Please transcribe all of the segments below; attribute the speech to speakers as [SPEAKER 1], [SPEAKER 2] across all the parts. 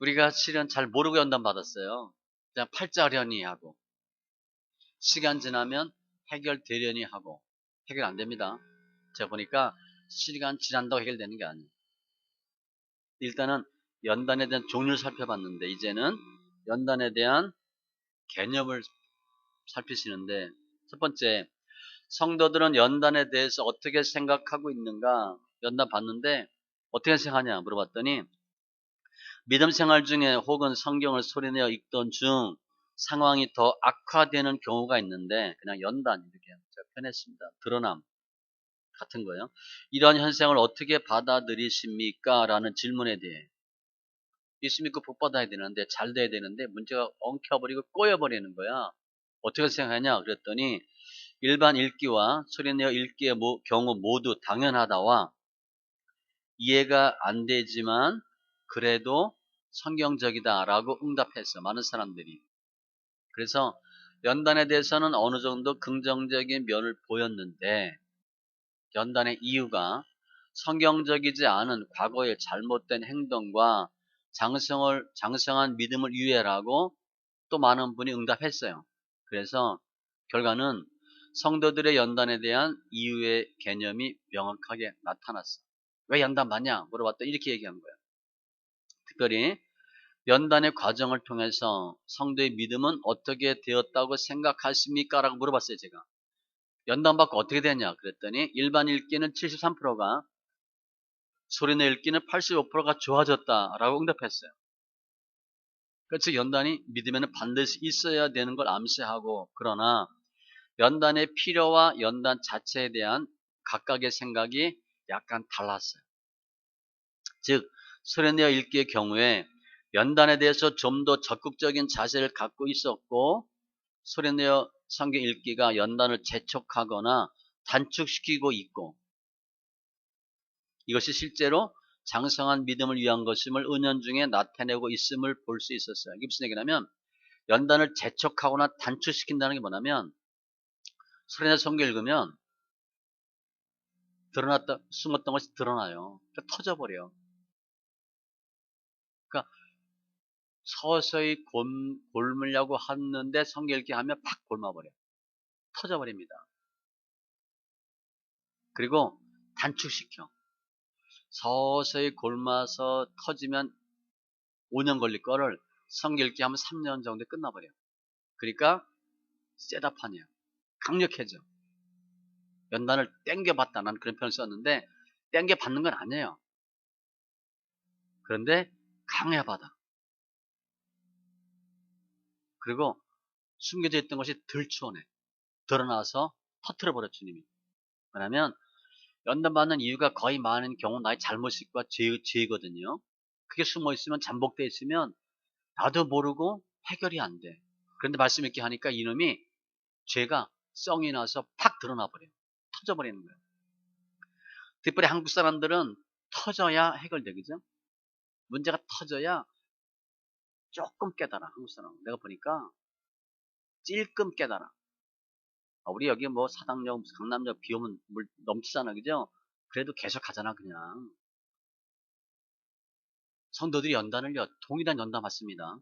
[SPEAKER 1] 우리가 실은 잘 모르고 연단 받았어요. 그냥 팔자려니 하고 시간 지나면 해결되려니 하고 해결 안 됩니다. 제가 보니까 시간 지난다고 해결되는 게 아니에요. 일단은 연단에 대한 종류를 살펴봤는데 이제는 연단에 대한 개념을 살피시는데 첫 번째, 성도들은 연단에 대해서 어떻게 생각하고 있는가 연단 봤는데 어떻게 생각하냐 물어봤더니 믿음 생활 중에 혹은 성경을 소리내어 읽던 중 상황이 더 악화되는 경우가 있는데 그냥 연단 이렇게 제가 표현했습니다. 드러남 같은 거예요. 이러한 현상을 어떻게 받아들이십니까? 라는 질문에 대해 예수 믿고 복 받아야 되는데 잘 돼야 되는데 문제가 엉켜버리고 꼬여버리는 거야. 어떻게 생각하냐 그랬더니 일반 읽기와 소리내어 읽기의 경우 모두 당연하다와 이해가 안 되지만 그래도 성경적이다라고 응답했어. 많은 사람들이. 그래서 연단에 대해서는 어느 정도 긍정적인 면을 보였는데 연단의 이유가 성경적이지 않은 과거의 잘못된 행동과 장성한 믿음을 유예라고 또 많은 분이 응답했어요. 그래서 결과는 성도들의 연단에 대한 이유의 개념이 명확하게 나타났어. 왜 연단 받냐 물어봤더니 이렇게 얘기한 거야. 특별히 연단의 과정을 통해서 성도의 믿음은 어떻게 되었다고 생각하십니까? 라고 물어봤어요. 제가 연단 받고 어떻게 됐냐 그랬더니 일반 읽기는 73%가 소리내 읽기는 85%가 좋아졌다라고 응답했어요. 그렇죠. 연단이 믿음에는 반드시 있어야 되는 걸 암시하고 그러나 연단의 필요와 연단 자체에 대한 각각의 생각이 약간 달랐어요. 즉 소리내어 읽기의 경우에 연단에 대해서 좀 더 적극적인 자세를 갖고 있었고 소리내어 성경 읽기가 연단을 재촉하거나 단축시키고 있고 이것이 실제로 장성한 믿음을 위한 것임을 은연중에 나타내고 있음을 볼 수 있었어요. 이게 무슨 얘기냐면 연단을 재촉하거나 단축시킨다는 게 뭐냐면 소리내어 성경 읽으면 드러났다 숨었던 것이 드러나요. 그러니까 터져버려. 그러니까 서서히 골물려고 하는데 성경 읽기 하면 팍 골마버려. 터져버립니다. 그리고 단축시켜. 서서히 골마서 터지면 5년 걸릴 거를 성경 읽기 하면 3년 정도에 끝나버려. 그러니까 셋업하냐. 강력해져. 연단을 땡겨봤다. 나는 그런 표현을 썼는데 땡겨받는 건 아니에요. 그런데 강해받아. 그리고 숨겨져 있던 것이 들추어내. 드러나서 터트려버려 주님이. 왜냐하면 연단받는 이유가 거의 많은 경우 나의 잘못과 죄거든요. 그게 숨어있으면 잠복되어 있으면 나도 모르고 해결이 안 돼. 그런데 말씀 있게 하니까 이놈이 죄가 썽이 나서 팍 드러나 버려요. 터져버리는 거예요. 특별히 한국 사람들은 터져야 해결돼. 그죠? 문제가 터져야 조금 깨달아. 한국 사람 내가 보니까 찔끔 깨달아. 우리 여기 뭐 사당역 강남역 비 오면 물 넘치잖아. 그죠? 그래도 계속 가잖아 그냥. 성도들이 연단을요 동일한 연단 받습니다.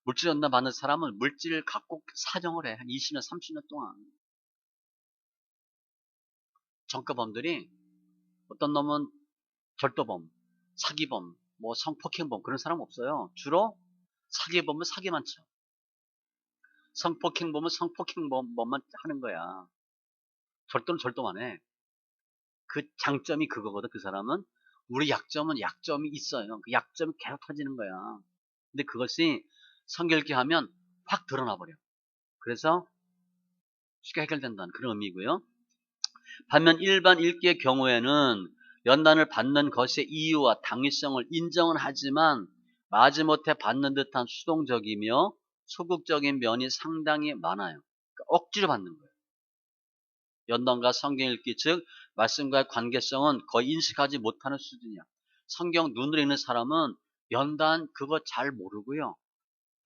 [SPEAKER 1] 물질 연단 받는 사람은 물질을 갖고 사정을 해. 한 20년 30년 동안. 전과범들이 어떤 놈은 절도범, 사기범, 뭐 성폭행범 그런 사람 없어요. 주로 사기범은 사기만 쳐. 성폭행범은 성폭행범만 하는 거야. 절도는 절도만 해. 그 장점이 그거거든. 그 사람은 우리 약점은 약점이 있어요. 그 약점이 계속 터지는 거야. 근데 그것이 성결기 하면 확 드러나 버려. 그래서 쉽게 해결된다는 그런 의미고요. 반면 일반 읽기의 경우에는 연단을 받는 것의 이유와 당위성을 인정은 하지만 마지못해 받는 듯한 수동적이며 소극적인 면이 상당히 많아요. 그러니까 억지로 받는 거예요. 연단과 성경 읽기 즉 말씀과의 관계성은 거의 인식하지 못하는 수준이야. 성경 눈으로 읽는 사람은 연단 그거 잘 모르고요.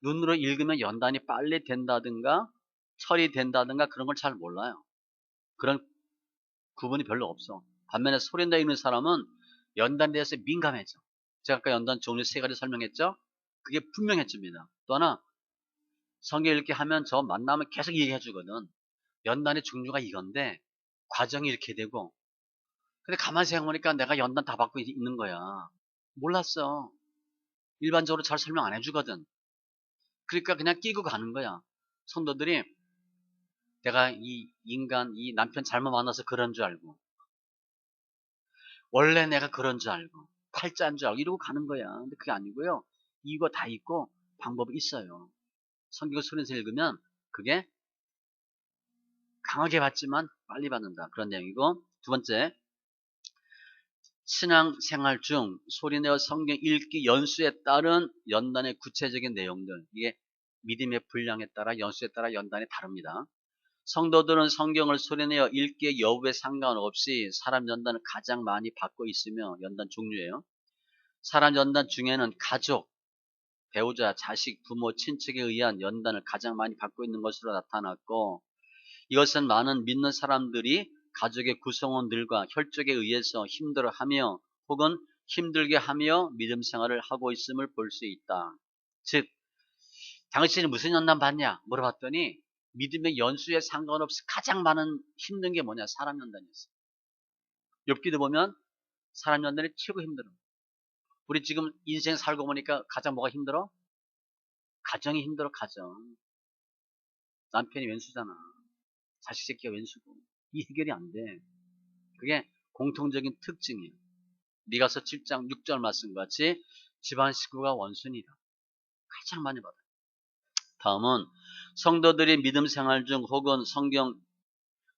[SPEAKER 1] 눈으로 읽으면 연단이 빨리 된다든가 처리된다든가 그런 걸 잘 몰라요. 그런 구분이 별로 없어. 반면에 소리내어 읽는 사람은 연단에 대해서 민감해져. 제가 아까 연단 종류 3가지 설명했죠? 그게 분명해집니다. 또 하나, 성경 읽기 하면 저 만나면 계속 얘기해 주거든. 연단의 종류가 이건데, 과정이 이렇게 되고, 근데 가만히 생각해보니까 내가 연단 다 받고 있는 거야. 몰랐어. 일반적으로 잘 설명 안 해주거든. 그러니까 그냥 끼고 가는 거야. 성도들이 내가 이 인간, 이 남편 잘못 만나서 그런 줄 알고, 원래 내가 그런 줄 알고, 팔자인 줄 알고 이러고 가는 거야. 근데 그게 아니고요. 이거 다 있고 방법이 있어요. 성경을 소리내서 읽으면 그게 강하게 받지만 빨리 받는다. 그런 내용이고, 두 번째, 신앙생활 중 소리내어 성경 읽기 연수에 따른 연단의 구체적인 내용들, 이게 믿음의 분량에 따라 연수에 따라 연단이 다릅니다. 성도들은 성경을 소리내어 읽기의 여부에 상관없이 사람 연단을 가장 많이 받고 있으며 연단 종류예요. 사람 연단 중에는 가족, 배우자, 자식, 부모, 친척에 의한 연단을 가장 많이 받고 있는 것으로 나타났고, 이것은 많은 믿는 사람들이 가족의 구성원들과 혈족에 의해서 힘들어하며 혹은 힘들게 하며 믿음 생활을 하고 있음을 볼 수 있다. 즉, 당신이 무슨 연단 받냐 물어봤더니 믿음의 연수에 상관없이 가장 많은 힘든 게 뭐냐? 사람 연단이었어요. 욥기도 보면 사람 연단이 최고 힘들어. 우리 지금 인생 살고 보니까 가장 뭐가 힘들어? 가정이 힘들어. 가정. 남편이 왼수잖아. 자식 새끼가 왼수고. 이 해결이 안 돼. 그게 공통적인 특징이에요. 미가서 7장 6절 말씀 같이 집안 식구가 원순이다. 가장 많이 받아요. 다음은 성도들이 믿음 생활 중 혹은 성경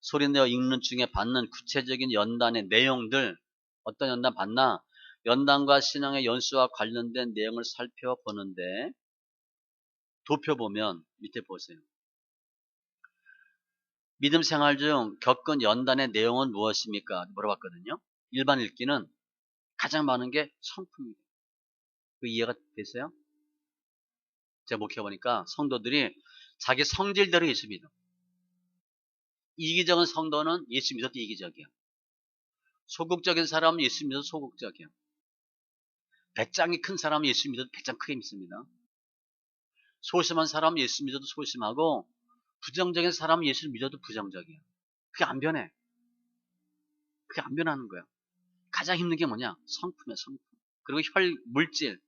[SPEAKER 1] 소리내어 읽는 중에 받는 구체적인 연단의 내용들, 어떤 연단 받나? 연단과 신앙의 연수와 관련된 내용을 살펴보는데, 도표 보면 밑에 보세요. 믿음 생활 중 겪은 연단의 내용은 무엇입니까? 물어봤거든요. 일반 읽기는 가장 많은 게 성품입니다. 그 이해가 되세요? 제가 목회해보니까 성도들이 자기 성질대로 예수 믿어. 이기적인 성도는 예수 믿어도 이기적이야. 소극적인 사람은 예수 믿어도 소극적이야. 배짱이 큰 사람은 예수 믿어도 배짱 크게 믿습니다. 소심한 사람은 예수 믿어도 소심하고, 부정적인 사람은 예수 믿어도 부정적이야. 그게 안 변해. 그게 안 변하는 거야. 가장 힘든 게 뭐냐? 성품이야, 성품. 그리고 물질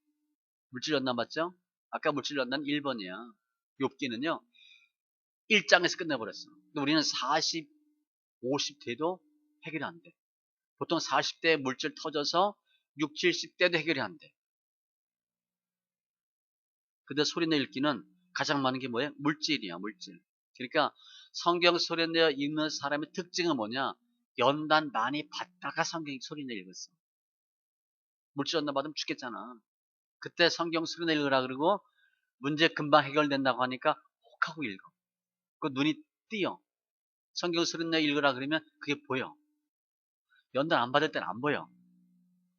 [SPEAKER 1] 연단 봤죠? 아까 물질 연단 1번이야. 욥기는요 1장에서 끝내버렸어. 근데 우리는 40, 50 돼도 해결이 안 돼. 보통 40대 물질 터져서 6, 70대도 해결이 안 돼. 근데 소리내 읽기는 가장 많은 게 뭐예요? 물질이야, 물질. 그러니까 성경 소리내어 읽는 사람의 특징은 뭐냐? 연단 많이 받다가 성경 소리내 읽었어. 물질 연단 받으면 죽겠잖아. 그때 성경 소리내 읽으라 그러고 문제 금방 해결된다고 하니까 혹 하고 읽어. 그 눈이 띄어. 성경 소리내 읽으라 그러면 그게 보여. 연단 안 받을 때는 안 보여.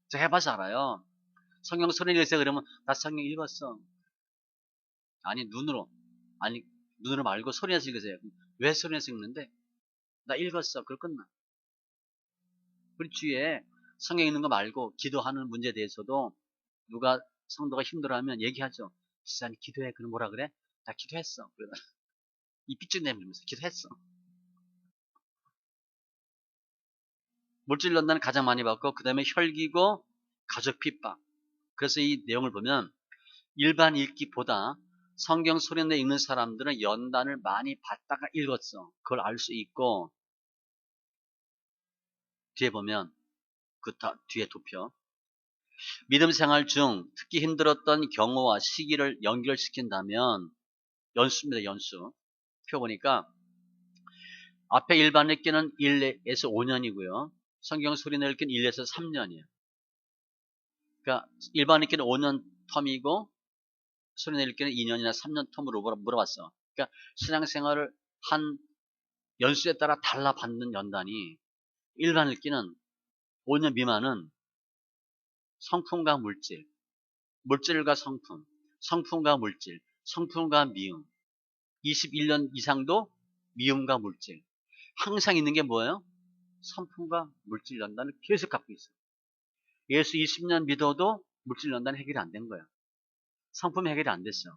[SPEAKER 1] 제가 해봐서 알아요. 성경 소리내 읽으세요 그러면 나 성경 읽었어. 아니 눈으로 말고 소리내서 읽으세요. 왜 소리내서 읽는데? 나 읽었어. 그걸 끝나. 우리 주위에 성경 읽는 거 말고 기도하는 문제에 대해서도 누가 성도가 힘들어하면 얘기하죠. 지사님 기도해. 그럼 뭐라 그래? 나 기도했어. 그러다 이 삐쭉 내밀면서 기도했어. 물질 연단을 가장 많이 받고 그 다음에 혈기고 가족 핍박. 그래서 이 내용을 보면 일반 읽기보다 성경 소리내 읽는 사람들은 연단을 많이 받다가 읽었어. 그걸 알 수 있고, 뒤에 보면 뒤에 도표. 믿음 생활 중 특히 힘들었던 경우와 시기를 연결시킨다면 연수입니다. 연수. 표 보니까 앞에 일반 읽기는 1에서 5년이고요. 성경 소리내 읽기는 1에서 3년이에요. 그러니까 일반 읽기는 5년 텀이고 소리내 읽기는 2년이나 3년 텀으로 물어봤어. 그러니까 신앙생활을 한 연수에 따라 달라 받는 연단이, 일반 읽기는 5년 미만은 성품과 물질, 물질과 성품, 성품과 물질, 성품과 미움, 21년 이상도 미움과 물질. 항상 있는 게 뭐예요? 성품과 물질 연단을 계속 갖고 있어요. 예수 20년 믿어도 물질 연단이 해결이 안 된 거야. 성품이 해결이 안 됐어.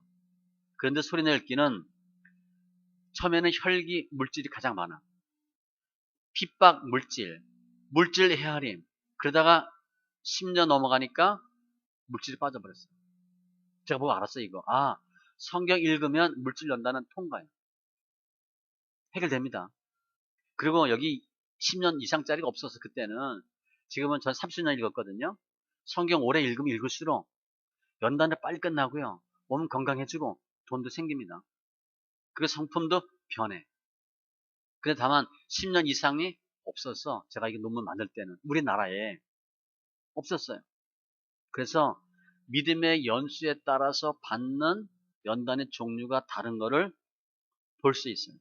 [SPEAKER 1] 그런데 소리내 읽기는 처음에는 혈기 물질이 가장 많아. 핍박 물질, 물질 헤아림. 그러다가 10년 넘어가니까 물질이 빠져버렸어. 제가 보고 알았어요, 이거. 아, 성경 읽으면 물질 연단은 통과해요. 해결됩니다. 그리고 여기 10년 이상짜리가 없어서 그때는, 지금은 전 30년 읽었거든요. 성경 오래 읽으면 읽을수록 연단도 빨리 끝나고요. 몸 건강해지고 돈도 생깁니다. 그리고 성품도 변해. 근데 다만 10년 이상이 없어서 제가 이게 논문 만들 때는 우리나라에 없었어요. 그래서 믿음의 연수에 따라서 받는 연단의 종류가 다른 거를 볼 수 있어요.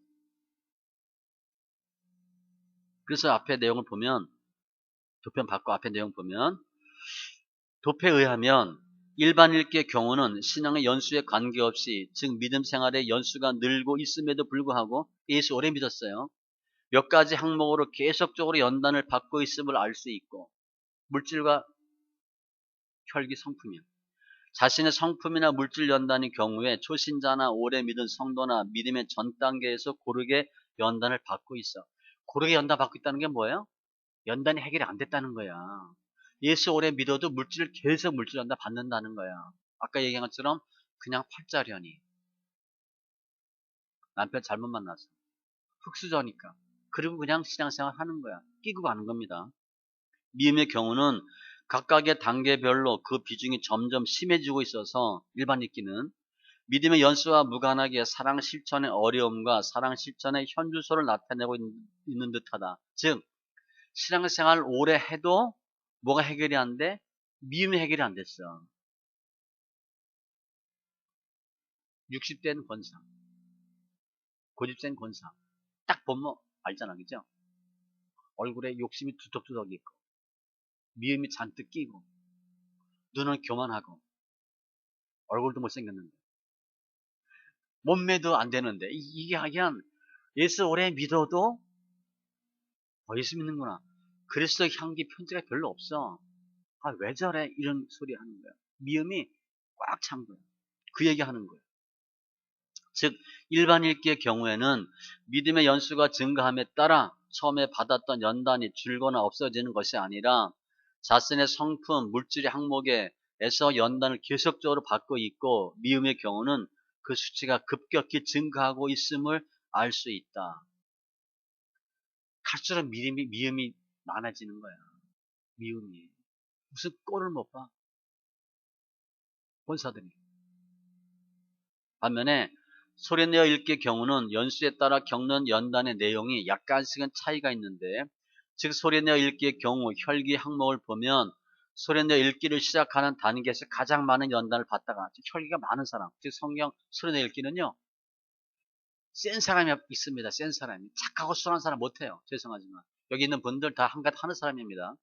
[SPEAKER 1] 그래서 앞에 내용을 보면, 도편 받고 앞에 내용 보면, 도표에 의하면 일반 읽기의 경우는 신앙의 연수에 관계없이, 즉 믿음 생활의 연수가 늘고 있음에도 불구하고 예수 오래 믿었어요. 몇 가지 항목으로 계속적으로 연단을 받고 있음을 알 수 있고, 물질과 혈기 성품이요. 자신의 성품이나 물질 연단의 경우에 초신자나 오래 믿은 성도나 믿음의 전 단계에서 고르게 연단을 받고 있어. 고르게 연단 받고 있다는 게 뭐예요? 연단이 해결이 안 됐다는 거야. 예수 오래 믿어도 계속 물질 연단 받는다는 거야. 아까 얘기한 것처럼 그냥 팔자려니, 남편 잘못 만나서 흙수저니까, 그리고 그냥 신앙생활 하는 거야. 끼고 가는 겁니다. 미음의 경우는 각각의 단계별로 그 비중이 점점 심해지고 있어서 일반 읽기는 믿음의 연수와 무관하게 사랑 실천의 어려움과 사랑 실천의 현주소를 나타내고 있는 듯하다. 즉 신앙생활 오래 해도 뭐가 해결이 안 돼? 미움이 해결이 안 됐어. 60대는 권사, 고집센 권사. 딱 보면 알잖아, 그죠? 얼굴에 욕심이 두덕두덕 있고, 미움이 잔뜩 끼고, 눈은 교만하고, 얼굴도 못생겼는데, 몸매도 안 되는데, 이게 그냥 예수 오래 믿어도 예수 믿는구나. 그리스도 향기 편지가 별로 없어. 아, 왜 저래? 이런 소리 하는 거야. 미움이 꽉 찬 거야. 그 얘기 하는 거야. 즉 일반 읽기의 경우에는 믿음의 연수가 증가함에 따라 처음에 받았던 연단이 줄거나 없어지는 것이 아니라 자신의 성품, 물질의 항목에서 연단을 계속적으로 받고 있고, 미움의 경우는 그 수치가 급격히 증가하고 있음을 알 수 있다. 갈수록 미움이 많아지는 거야. 미움이. 무슨 꼴을 못 봐. 본사들이. 반면에 소리내어 읽기의 경우는 연수에 따라 겪는 연단의 내용이 약간씩은 차이가 있는데, 즉 소리내어 읽기의 경우 혈기 항목을 보면 소리내어 읽기를 시작하는 단계에서 가장 많은 연단을 받다가, 즉 혈기가 많은 사람, 즉 성경 소리내어 읽기는요 센 사람이 있습니다. 센 사람이. 착하고 순한 사람 못해요. 죄송하지만 여기 있는 분들 다 한가닥 하는 사람입니다.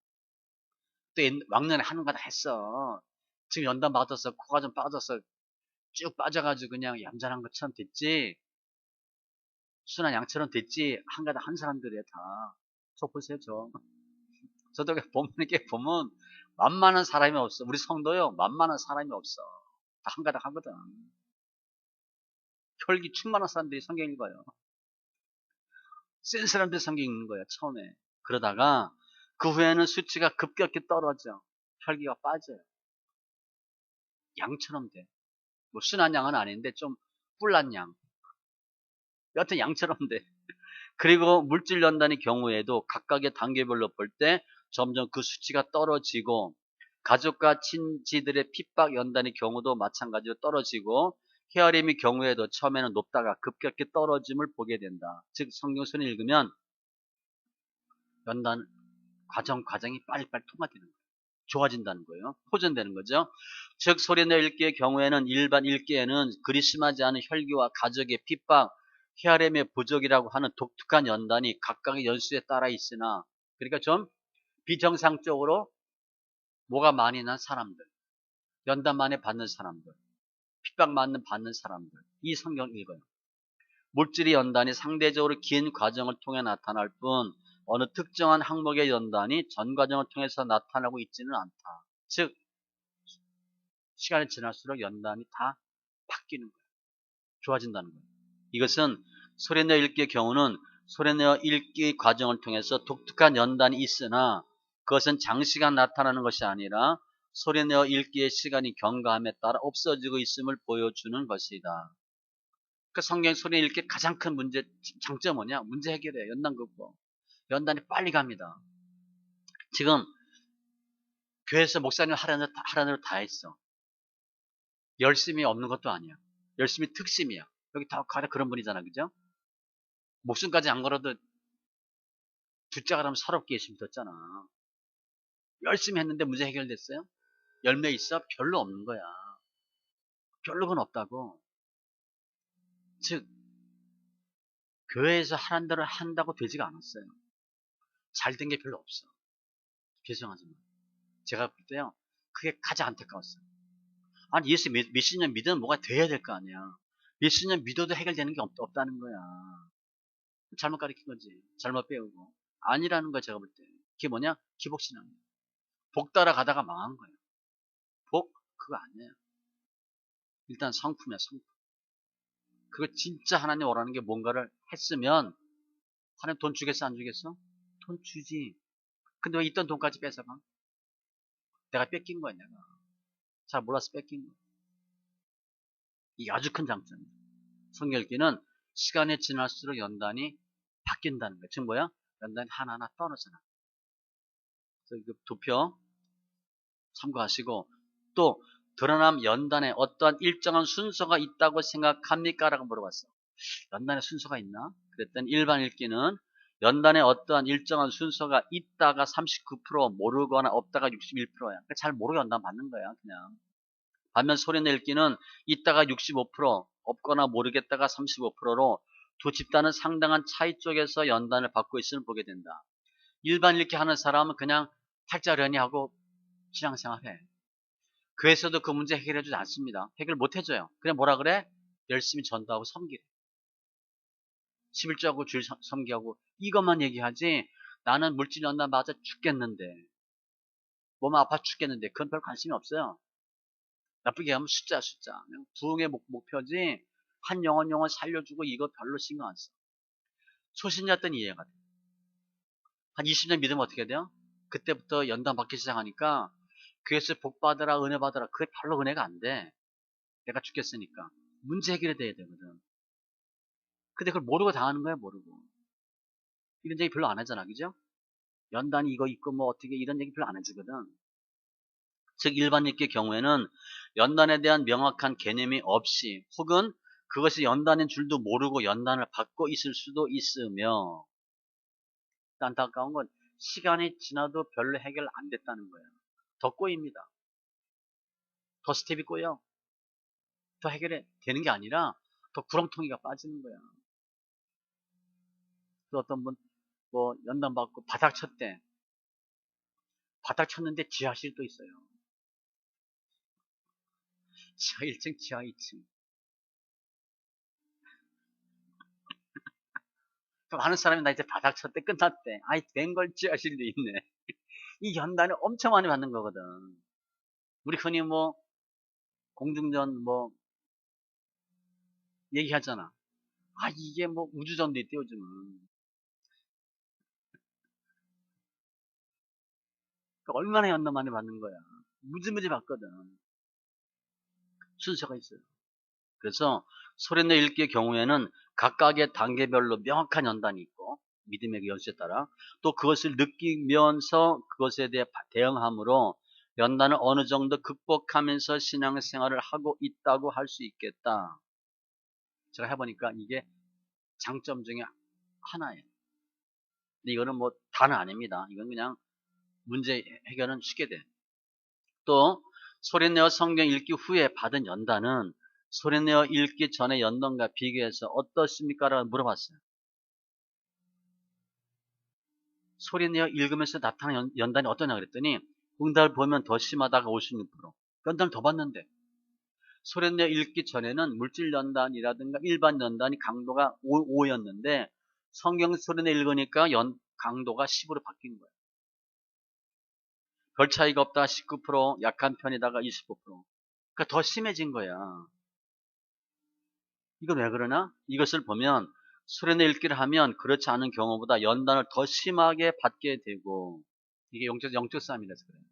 [SPEAKER 1] 또 왕년에 하는가다 했어. 지금 연단 받아서 코가 좀 빠져서 쭉 빠져가지고 그냥 얌전한 것처럼 됐지, 순한 양처럼 됐지, 한가닥 한 사람들이에요 다. 저 보세요. 저도 보면 이렇게 보면 만만한 사람이 없어. 우리 성도요 만만한 사람이 없어. 다 한가닥 하거든. 혈기 충만한 사람들이 성경 읽어요. 센 사람들이 성경 읽는 거야 처음에. 그러다가 그 후에는 수치가 급격히 떨어져. 혈기가 빠져요. 양처럼 돼. 뭐 순한 양은 아닌데 좀 뿔난 양. 여하튼 양처럼 돼. 그리고 물질 연단의 경우에도 각각의 단계별로 볼 때 점점 그 수치가 떨어지고, 가족과 친지들의 핍박 연단의 경우도 마찬가지로 떨어지고, 헤아림의 경우에도 처음에는 높다가 급격히 떨어짐을 보게 된다. 즉 성경선을 읽으면 연단 과정이 빨리빨리 통과되는 거예요. 좋아진다는 거예요. 호전되는 거죠. 즉 소리내어 읽기의 경우에는 일반 읽기에는 그리 심하지 않은 혈기와 가족의 핍박, 헤아림의 부족이라고 하는 독특한 연단이 각각의 연수에 따라 있으나, 그러니까 좀 비정상적으로 뭐가 많이 난 사람들, 연단 많이 받는 사람들, 핍박 많이 받는 사람들, 이 성경 읽어요. 물질의 연단이 상대적으로 긴 과정을 통해 나타날 뿐 어느 특정한 항목의 연단이 전 과정을 통해서 나타나고 있지는 않다. 즉 시간이 지날수록 연단이 다 바뀌는 거예요. 좋아진다는 거예요. 이것은 소리내어 읽기의 경우는 소리내어 읽기 과정을 통해서 독특한 연단이 있으나 그것은 장시간 나타나는 것이 아니라 소리내어 읽기의 시간이 경과함에 따라 없어지고 있음을 보여주는 것이다. 그 성경 소리 읽기 가장 큰 문제, 장점 뭐냐? 문제 해결이에요. 연단 극복. 연단이 빨리 갑니다. 지금 교회에서 목사님 하라는 대로 다 했어. 열심히 없는 것도 아니야. 열심히 특심이야. 여기 다 가려 그런 분이잖아. 그죠? 목숨까지 안 걸어도 두자가라면 서럽게 열심히 듣잖아. 열심히 했는데 문제 해결됐어요? 열매 있어? 별로 없는 거야. 별로건 없다고. 즉 교회에서 하라는 대로 한다고 되지가 않았어요. 잘 된 게 별로 없어. 죄송하지만 제가 볼 때요. 그게 가장 안타까웠어요. 아니 예수 몇십 년 믿으면 뭐가 돼야 될 거 아니야. 몇십 년 믿어도 해결되는 게 없다는 거야. 잘못 가르친 거지. 잘못 배우고. 아니라는 거야 제가 볼 때. 그게 뭐냐? 기복신앙이야. 복 따라가다가 망한 거예요. 복? 그거 아니에요. 일단 성품이야 성품. 그거 진짜 하나님 원하는 게 뭔가를 했으면 하나님 돈 주겠어 안 주겠어? 돈 주지. 근데 왜 있던 돈까지 뺏어가? 내가 뺏긴 거야 내가. 잘 몰라서 뺏긴 거야. 이게 아주 큰 장점이야. 성경 읽기는 시간이 지날수록 연단이 바뀐다는 거예요. 지금 뭐야? 연단이 하나하나 떨어져나. 그래서 그 도표 참고하시고 또 드러남 연단에 어떠한 일정한 순서가 있다고 생각합니까? 라고 물어봤어. 연단에 순서가 있나? 그랬더니 일반 읽기는 연단에 어떠한 일정한 순서가 있다가 39% 모르거나 없다가 61%야. 그러니까 잘 모르게 연단 받는 거야 그냥. 반면 소리내 읽기는 있다가 65% 없거나 모르겠다가 35%로 두 집단은 상당한 차이 쪽에서 연단을 받고 있음을 보게 된다. 일반 읽기 하는 사람은 그냥 팔자련이 하고 신앙생활해. 교회에서도 그 문제 해결해 주지 않습니다. 해결 못 해줘요. 그냥 뭐라 그래? 열심히 전도하고 섬기래. 11조하고 주일 섬기하고 이것만 얘기하지 나는 물질 연단 맞아 죽겠는데 몸 아파 죽겠는데 그건 별 관심이 없어요. 나쁘게 하면 숫자 그냥 부흥의 목표지 한 영혼 살려주고 이거 별로 신경 안 써. 초신자 때는 이해가 돼. 한 20년 믿으면 어떻게 돼요? 그때부터 연단 받기 시작하니까 교회에서 복 받으라 은혜 받으라 그게 별로 은혜가 안 돼. 내가 죽겠으니까 문제 해결이 돼야 되거든. 근데 그걸 모르고 당하는 거야 모르고. 이런 얘기 별로 안 하잖아 그죠? 연단이 이거 있고 뭐 어떻게 이런 얘기 별로 안 해주거든. 즉 일반 읽기의 경우에는 연단에 대한 명확한 개념이 없이 혹은 그것이 연단인 줄도 모르고 연단을 받고 있을 수도 있으며 안타까운 건 시간이 지나도 별로 해결 안 됐다는 거예요. 더 꼬입니다. 더 스텝이 꼬여. 더 해결이 되는 게 아니라 더 구렁텅이가 빠지는 거야. 또 어떤 분 뭐 연단 받고 바닥 쳤대. 바닥 쳤는데 지하실도 있어요. 지하 1층, 지하 2층. 많은 사람이 나 이제 바닥 쳤대 끝났대. 아이 된 걸 지하실도 있네. 이 연단을 엄청 많이 받는 거거든. 우리 흔히 뭐 공중전 뭐 얘기하잖아. 아 이게 뭐 우주전도 있대 요즘은. 그러니까 얼마나 연단 많이 받는 거야. 무지무지 받거든. 순서가 있어요. 그래서 소리내 읽기의 경우에는 각각의 단계별로 명확한 연단이 있고 믿음의 연수에 따라 또 그것을 느끼면서 그것에 대해 대응함으로 연단을 어느 정도 극복하면서 신앙생활을 하고 있다고 할 수 있겠다. 제가 해보니까 이게 장점 중에 하나예요. 근데 이거는 뭐 다는 아닙니다. 이건 그냥 문제 해결은 쉽게 돼. 또 소리내어 성경 읽기 후에 받은 연단은 소리내어 읽기 전에 연단과 비교해서 어떻습니까? 라고 물어봤어요. 소리내어 읽으면서 나타나는 연단이 어떠냐 그랬더니 응답을 보면 더 심하다가 56%. 연단을 더 받는데 소리내어 읽기 전에는 물질 연단이라든가 일반 연단이 강도가 5였는데 성경 소리내어 읽으니까 강도가 10으로 바뀐 거예요. 별 차이가 없다 19%, 약한 편이다가 25%. 그러니까 더 심해진 거야. 이건 왜 그러나? 이것을 보면 수련회 읽기를 하면 그렇지 않은 경우보다 연단을 더 심하게 받게 되고, 이게 영적 싸움이라서 그래요.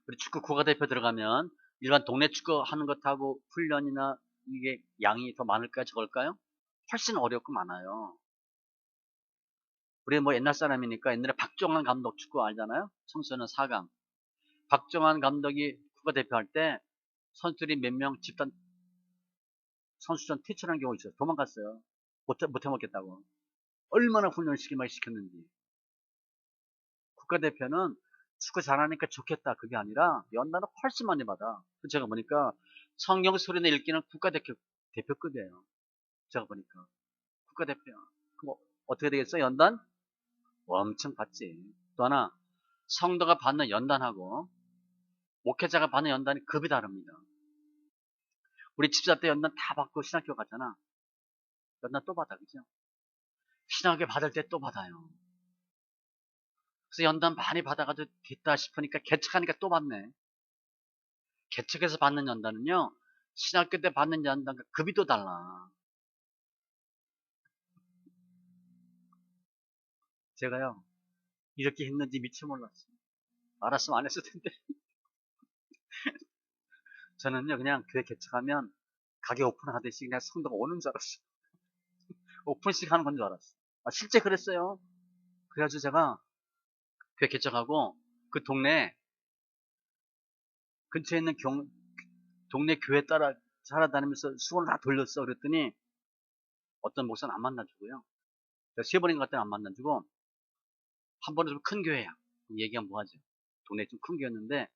[SPEAKER 1] 우리 축구 국가대표 들어가면 일반 동네 축구 하는 것하고 훈련이나 이게 양이 더 많을까요? 적을까요? 훨씬 어렵고 많아요. 우리 뭐 옛날 사람이니까 옛날에 박종환 감독 축구 알잖아요? 청소년 4강. 박종환 감독이 국가대표 할 때 선수들이 몇 명 집단 선수전 퇴출한 경우 있어요. 도망갔어요. 못 해먹겠다고. 얼마나 훈련을 시켰는지. 국가대표는 축구 잘하니까 좋겠다. 그게 아니라 연단을 훨씬 많이 받아. 제가 보니까 성경 소리내 읽기는 대표급이에요. 제가 보니까. 국가대표야. 그럼 어떻게 되겠어? 연단? 엄청 받지. 또 하나, 성도가 받는 연단하고 목회자가 받는 연단이 급이 다릅니다. 우리 집사 때 연단 다 받고 신학교 갔잖아. 연단 또 받아, 그죠? 신학교 받을 때 또 받아요. 그래서 연단 많이 받아가지고 됐다 싶으니까 개척하니까 또 받네. 개척해서 받는 연단은요, 신학교 때 받는 연단과 급이 또 달라. 제가요, 이렇게 힘든지 미처 몰랐어요. 알았으면 안 했을 텐데. 저는요, 그냥 교회 개척하면 가게 오픈하듯이 그냥 성도가 오는 줄 알았어요. 오픈식 하는 건 줄 알았어요. 아, 실제 그랬어요. 그래가지고 제가 교회 개척하고 그 동네 근처에 있는 동네 교회 따라 살아다니면서 수건을 다 돌렸어. 그랬더니 어떤 목사는 안 만나주고요. 세 번인가 갔더니 안 만나주고 한 번은 좀 큰 교회야. 얘기하면 뭐하죠. 동네 좀 큰 교회였는데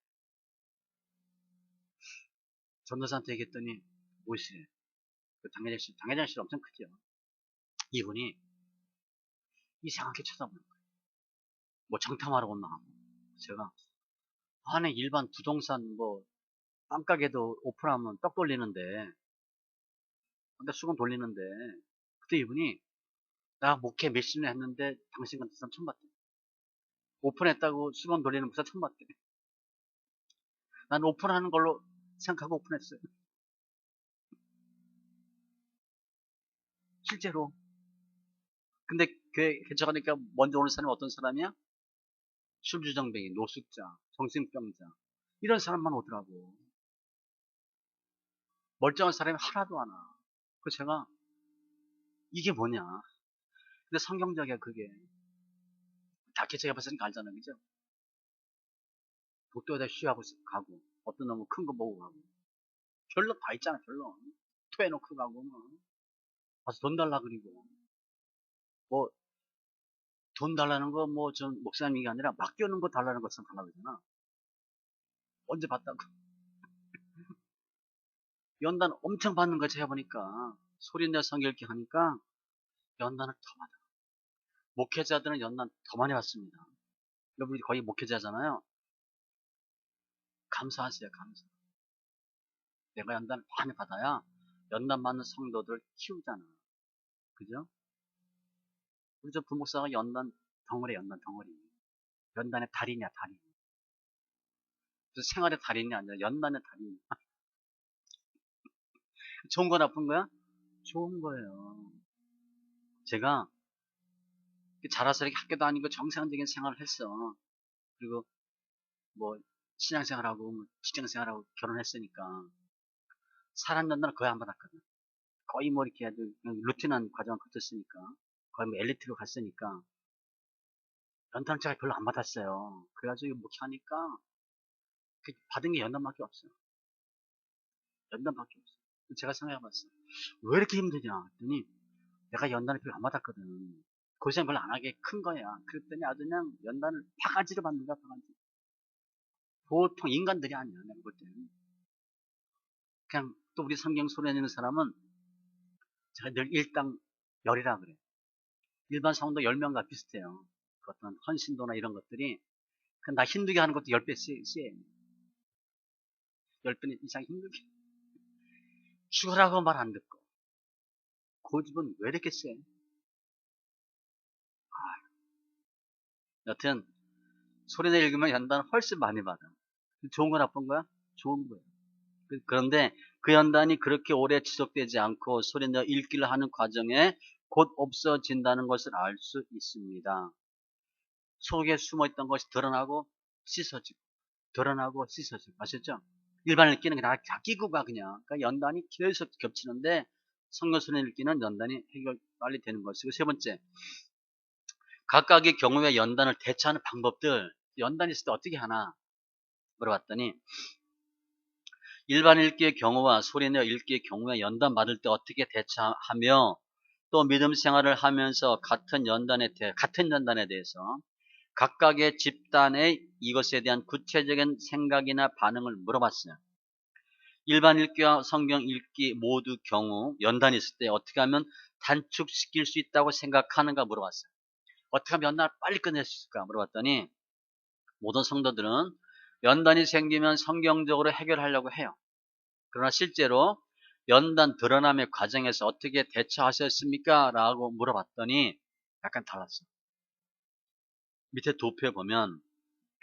[SPEAKER 1] 전도사한테 얘기했더니 뭐시래. 그 당회장실 엄청 크죠. 이분이 이상하게 쳐다보는 거예요. 뭐 장탐하러 온나 하고. 제가 안에 일반 부동산 뭐 빵가게도 오픈하면 떡 돌리는데 근데 수건 돌리는데 그때 이분이 나 목회 몇십 년 했는데 당신 같은 사람 처음 봤대. 오픈했다고 수건 돌리는 목사 처음 봤대. 난 오픈하는 걸로 생각하고 오픈했어요. 실제로. 근데 교회 개척하니까 먼저 오는 사람이 어떤 사람이야? 술주정뱅이, 노숙자, 정신병자 이런 사람만 오더라고. 멀쩡한 사람이 하나도 안 와. 그 제가 이게 뭐냐? 근데 성경적이야 그게. 다 개척해봤으니까 알잖아, 그죠? 복도에다 쉬하고 가고 어떤 놈은 큰 거 보고 가고 결론 다 있잖아 결론. 토해놓고 가고 뭐. 가서 돈 달라 그리고 뭐 돈 달라는 거 뭐 전 목사님이 아니라 맡겨놓은 거 달라는 것처럼 달라 그러잖아. 언제 받다고. 연단 엄청 받는 거 제가 보니까 소리내 성경 읽기 하니까 연단을 더 받아. 목회자들은 연단 더 많이 받습니다. 여러분이 거의 목회자잖아요. 감사하세요 감사. 내가 연단 많이 받아야 연단 받는 성도들 키우잖아. 그죠? 우리 저 부목사가 연단 덩어리 연단 덩어리. 연단의 달인이야 달인. 그래서 생활의 달인이 아니라 연단의 달인. 좋은 거 나쁜 거야? 좋은 거예요. 제가 자라서 이렇게 학교 다니고 정상적인 생활을 했어. 그리고 뭐 신앙생활하고 뭐 직장생활하고 결혼했으니까 사람 연단을 거의 안 받았거든. 거의 뭐 이렇게 아주 루틴한 과정을 거쳤으니까 거의 뭐 엘리트로 갔으니까 연단을 제가 별로 안 받았어요. 그래가지고 목회하니까 받은 게 연단밖에 없어요. 연단밖에 없어요. 제가 생각해봤어요. 왜 이렇게 힘드냐 했더니 내가 연단을 별로 안 받았거든. 고생 별로 안 하게 큰 거야. 그랬더니 아주 그냥 연단을 바가지로 받는 거야, 바가지. 보통 인간들이 아니야, 내가 볼 때는. 그냥 또 우리 성경 소리 내는 사람은 제가 늘 일당 열이라 그래. 일반 성도 10명과 비슷해요. 그 어떤 헌신도나 이런 것들이. 나 힘들게 하는 것도 10배 세. 10배 이상 힘들게. 죽으라고 말 안 듣고. 고집은 왜 이렇게 세? 여튼, 소리내 읽으면 연단을 훨씬 많이 받아. 좋은 거 나쁜 거야? 좋은 거예요. 그런데 그 연단이 그렇게 오래 지속되지 않고 소리내어 읽기를 하는 과정에 곧 없어진다는 것을 알 수 있습니다. 속에 숨어있던 것이 드러나고 씻어지고 드러나고 씻어지고 아셨죠? 일반 읽기는 다 끼고 가 그냥. 그러니까 연단이 계속 겹치는데 성경 소리 읽기는 연단이 해결 빨리 되는 것이고 세 번째 각각의 경우에 연단을 대처하는 방법들 연단이 있을 때 어떻게 하나 물어봤더니 일반 읽기의 경우와 소리내어 읽기의 경우에 연단 받을 때 어떻게 대처하며 또 믿음 생활을 하면서 같은 연단에 대해서 각각의 집단의 이것에 대한 구체적인 생각이나 반응을 물어봤어요. 일반 읽기와 성경 읽기 모두 경우 연단이 있을 때 어떻게 하면 단축시킬 수 있다고 생각하는가 물어봤어요. 어떻게 하면 연단을 빨리 끝낼 수 있을까 물어봤더니 모든 성도들은 연단이 생기면 성경적으로 해결하려고 해요. 그러나 실제로 연단 드러남의 과정에서 어떻게 대처하셨습니까? 라고 물어봤더니 약간 달랐어요. 밑에 도표에 보면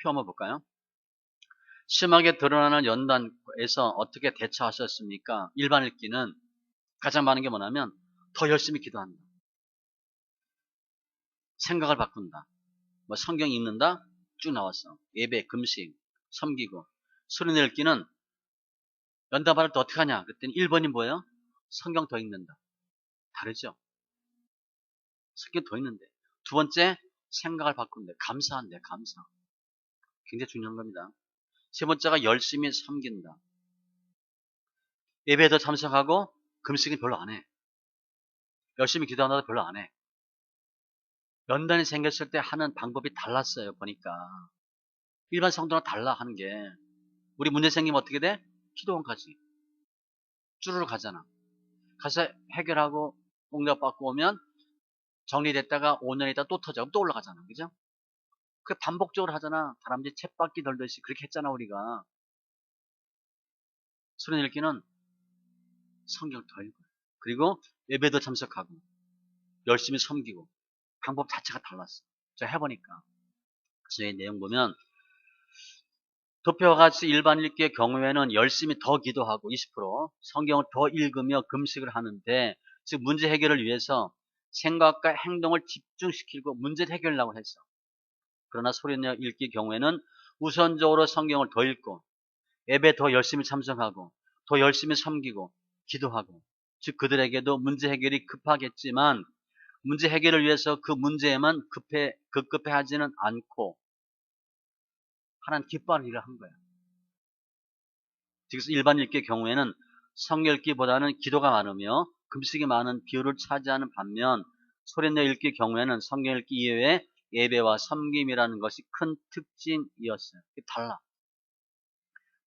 [SPEAKER 1] 표 한번 볼까요? 심하게 드러나는 연단에서 어떻게 대처하셨습니까? 일반 읽기는 가장 많은 게 뭐냐면 더 열심히 기도한다. 생각을 바꾼다. 뭐 성경 읽는다? 쭉 나왔어. 예배, 금식, 섬기고. 소리 읽기는 연단 받을 때 어떻게 하냐? 그랬더니 1번이 뭐예요? 성경 더 읽는다. 다르죠? 성경 더 읽는데. 두 번째, 생각을 바꾼대. 감사한대. 감사. 굉장히 중요한 겁니다. 세 번째가 열심히 섬긴다. 예배에도 참석하고 금식은 별로 안 해. 열심히 기도한다도 별로 안 해. 연단이 생겼을 때 하는 방법이 달랐어요. 보니까. 일반 성도랑 달라 하는 게. 우리 문제 생기면 어떻게 돼? 기도원까지. 쭈르르 가잖아. 가서 해결하고 응답받고 오면 정리됐다가 5년 있다 또 터져. 또 올라가잖아. 그죠? 그 반복적으로 하잖아. 다람쥐 쳇바퀴 돌듯이 그렇게 했잖아 우리가. 수련 읽기는 성경 더 읽어요. 그리고 예배도 참석하고 열심히 섬기고 방법 자체가 달랐어. 제가 해보니까. 그래서 이 내용 보면 도표와 같이 일반 읽기의 경우에는 열심히 더 기도하고 20% 성경을 더 읽으며 금식을 하는데 즉 문제 해결을 위해서 생각과 행동을 집중시키고 문제 해결하려고 했어. 그러나 소리내어 읽기 경우에는 우선적으로 성경을 더 읽고 예배 더 열심히 참석하고 더 열심히 섬기고 기도하고 즉 그들에게도 문제 해결이 급하겠지만 문제 해결을 위해서 그 문제에만 급급해하지는 않고 하나님 기뻐하는 일을 한 거야. 즉 일반 읽기의 경우에는 성경 읽기보다는 기도가 많으며 금식이 많은 비율을 차지하는 반면 소리내어 읽기의 경우에는 성경 읽기 이외에 예배와 섬김이라는 것이 큰 특징이었어요. 달라.